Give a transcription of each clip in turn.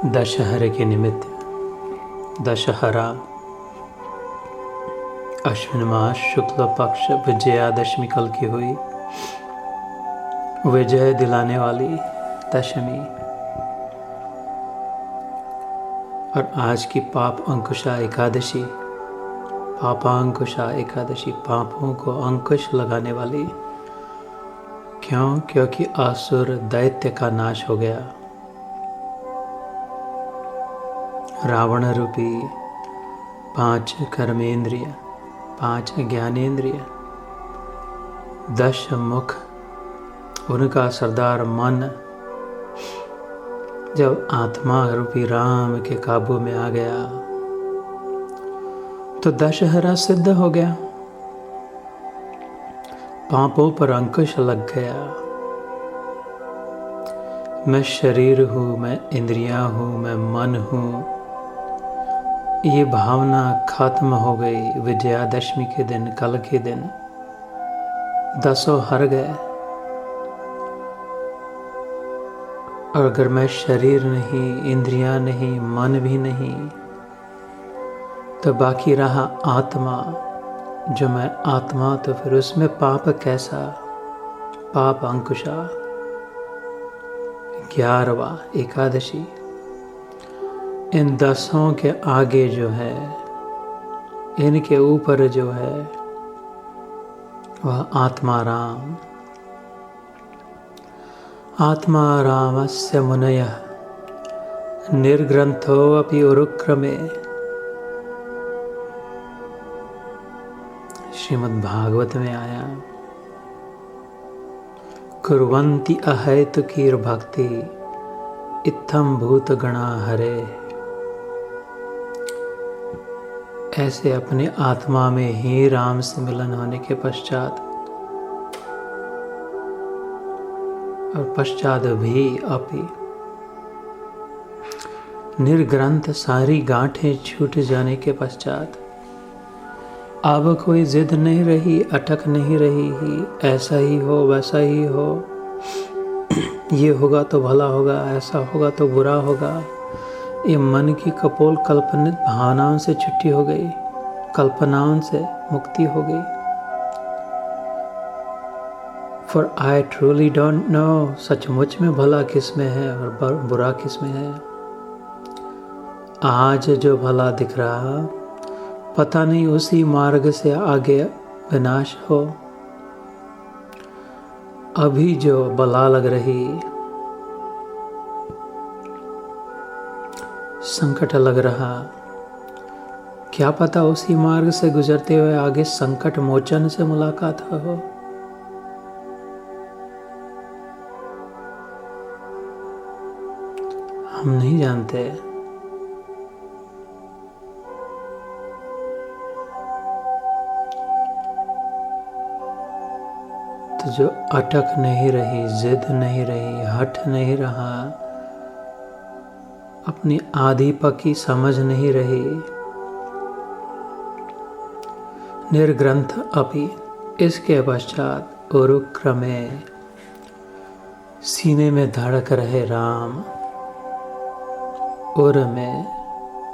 दशहरे के निमित्त दशहरा अश्विन मास शुक्ल पक्ष विजयादशमी कल की हुई। विजय दिलाने वाली दशमी और आज की पाप अंकुशा एकादशी, पापांकुशा एकादशी, पापों को अंकुश लगाने वाली। क्यों? क्योंकि असुर दैत्य का नाश हो गया। रावण रूपी 5 कर्मेंद्रिय, 5 ज्ञानेंद्रिय, 10 मुख, उनका सरदार मन जब आत्मा रूपी राम के काबू में आ गया तो दशहरा सिद्ध हो गया। पापों पर अंकुश लग गया। मैं शरीर हूँ, मैं इंद्रियां हूँ, मैं मन हूँ, ये भावना खत्म हो गई। विजयादशमी के दिन, कल के दिन 10 हर गए। और अगर मैं शरीर नहीं, इंद्रियां नहीं, मन भी नहीं, तो बाकी रहा आत्मा। जो मैं आत्मा, तो फिर उसमें पाप कैसा? पाप अंकुशा 11वां एकादशी। इन 10 के आगे जो है, इनके ऊपर जो है, वह आत्मा राम। आत्मा रामस्य मुनयः निर्ग्रंथो अपि उरुक्रमे। श्रीमद् भागवत में आया, कुर्वन्ति अहैतुकीर भक्ति इत्थम भूत गणा हरे। ऐसे अपने आत्मा में ही राम से मिलन होने के पश्चात और पश्चात भी अपि निर्ग्रंथ, सारी गांठें छूट जाने के पश्चात अब कोई जिद नहीं रही, अटक नहीं रही ही, ऐसा ही हो, वैसा ही हो, ये होगा तो भला होगा, ऐसा होगा तो बुरा होगा। ये मन की कपोल कल्पनित भावनाओं से छुट्टी हो गई, कल्पनाओं से मुक्ति हो गई। For I truly don't know, सचमुच में भला किस में है और बुरा किस में है। आज जो भला दिख रहा, पता नहीं उसी मार्ग से आगे विनाश हो। अभी जो बला लग रही, संकट लग रहा, क्या पता उसी मार्ग से गुजरते हुए आगे संकट मोचन से मुलाकात हो। हम नहीं जानते। तो जो अटक नहीं रही, जिद नहीं रही, हट नहीं रहा, अपनी आधी पकी समझ नहीं रही, निर्ग्रंथ अपि, इसके पश्चात उरुक्रमे, सीने में धड़क रहे राम, उर में,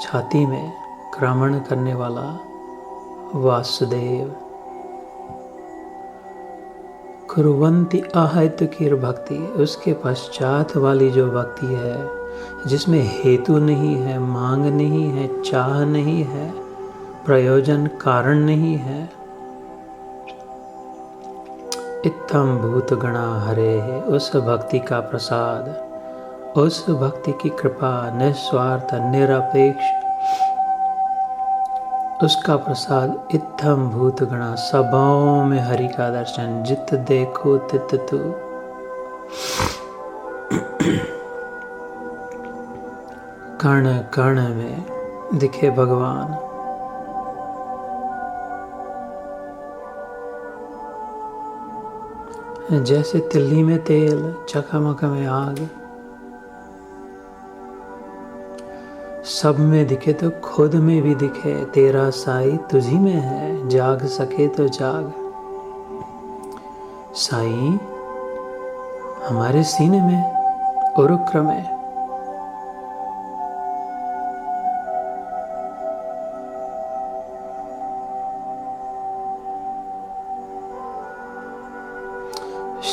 छाती में क्रमण करने वाला वासुदेव। कुर्वन्ति अहैतुकीर भक्ति, उसके पश्चात वाली जो भक्ति है, जिसमें हेतु नहीं है, मांग नहीं है, चाह नहीं है, प्रयोजन कारण नहीं है। इत्थम भूत गणा हरे है, उस भक्ति का प्रसाद, उस भक्ति की कृपा, निस्वार्थ, निरपेक्ष, उसका प्रसाद। इत्थम भूत गणा, सबों में हरि का दर्शन, जित देखो तित तू। कण कण में दिखे भगवान। जैसे तिल्ली में तेल, चकामक में आग, सब में दिखे तो खुद में भी दिखे। तेरा साई तुझी में है, जाग सके तो जाग। साई हमारे सीने में, उरुक्रमे,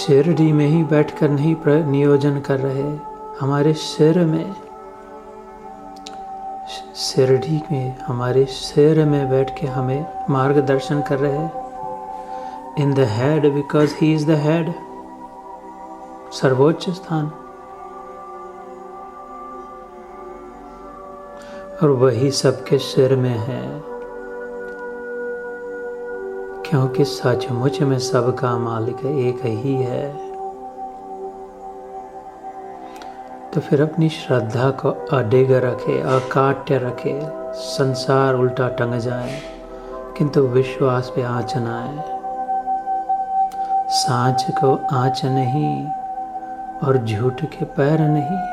शिरडी में ही बैठकर नहीं नियोजन कर रहे, हमारे सिर में, शिरडी में हमारे सिर में बैठ के हमें मार्गदर्शन कर रहे हैं। In the head, because he is the head, सर्वोच्च स्थान। और वही सबके सिर में है, क्योंकि सचमुच में सबका मालिक एक ही है। तो फिर अपनी श्रद्धा को अडिग रखे, अकाट्य रखे। संसार उल्टा टंग जाए किंतु विश्वास पे आँच न आए। सांच को आँच नहीं और झूठ के पैर नहीं।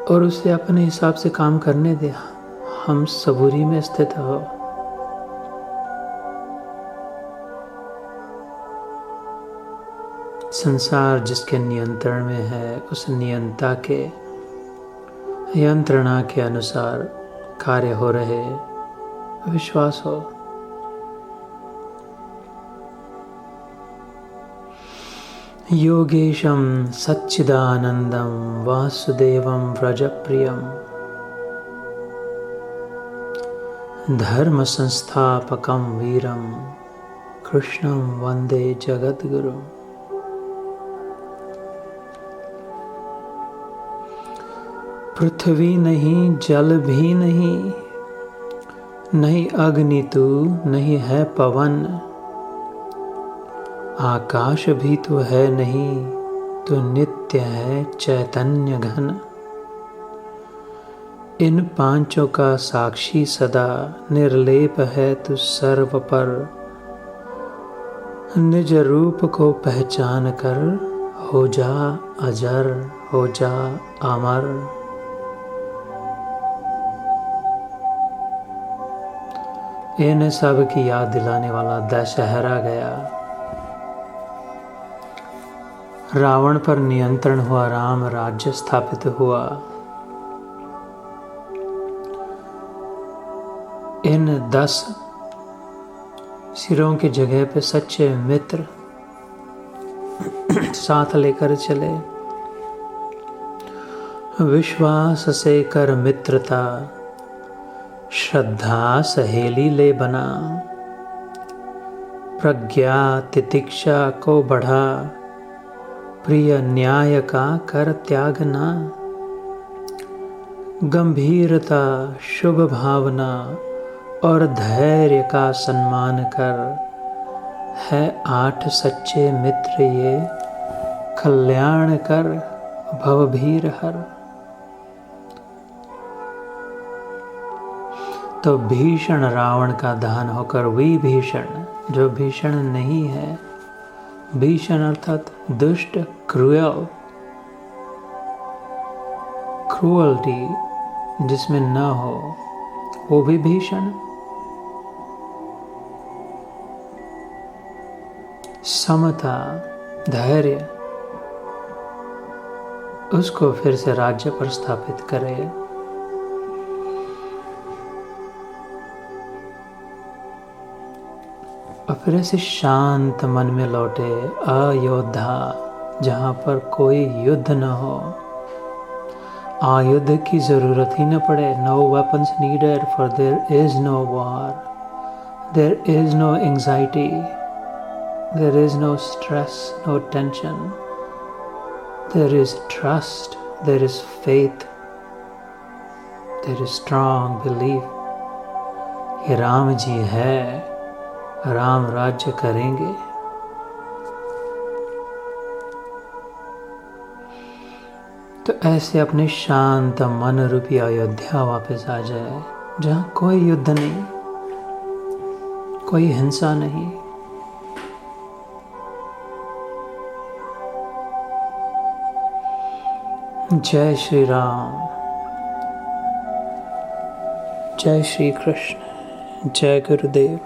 और उसे अपने हिसाब से काम करने दे। हम सबूरी में स्थित हो। संसार जिसके नियंत्रण में है, उस नियंता के यंत्रणा के अनुसार कार्य हो रहे, विश्वास हो। योगेशम सच्चिदानंदम वासुदेवम व्रजप्रियम धर्म संस्थापकम वीरम कृष्णम वंदे जगद्गुरु। पृथ्वी नहीं, जल भी नहीं, नहीं अग्नि तू, नहीं है पवन, आकाश भी तो है नहीं, तो नित्य है चैतन्य घन। इन पांचों का साक्षी सदा, निर्लेप है तू सर्व पर। निज रूप को पहचान कर, हो जा अजर, हो जा अमर। इन सब की याद दिलाने वाला दशहरा गया। रावण पर नियंत्रण हुआ, राम राज्य स्थापित हुआ। इन 10 सिरों की जगह पे सच्चे मित्र साथ लेकर चले। विश्वास से कर मित्रता, श्रद्धा सहेली ले बना। प्रज्ञा तितिक्षा को बढ़ा, प्रिय न्याय का कर त्यागना। गंभीरता शुभ भावना और धैर्य का सम्मान कर। है 8 सच्चे मित्र ये, कल्याण कर भवभीर हर। तो भीषण रावण का दहन होकर विभीषण, जो भीषण नहीं है, भीषण अर्थात दुष्ट, क्रूएल, क्रूअल्टी जिसमें न हो, वो भी भीषण। समता, धैर्य, उसको फिर से राज्य पर स्थापित करे। और फिर ऐसे शांत मन में लौटे, अयोध्या, जहाँ पर कोई युद्ध न हो, आयुध की जरूरत ही न पड़े। No weapons needed, for there is no war, there is no anxiety, there is no stress, no tension, there is trust, there is faith, there is strong belief. ये राम जी है, राम राज्य करेंगे। तो ऐसे अपने शांत मन रूपी अयोध्या वापस आ जाए, जहां कोई युद्ध नहीं, कोई हिंसा नहीं। जय श्री राम, जय श्री कृष्ण, जय गुरुदेव।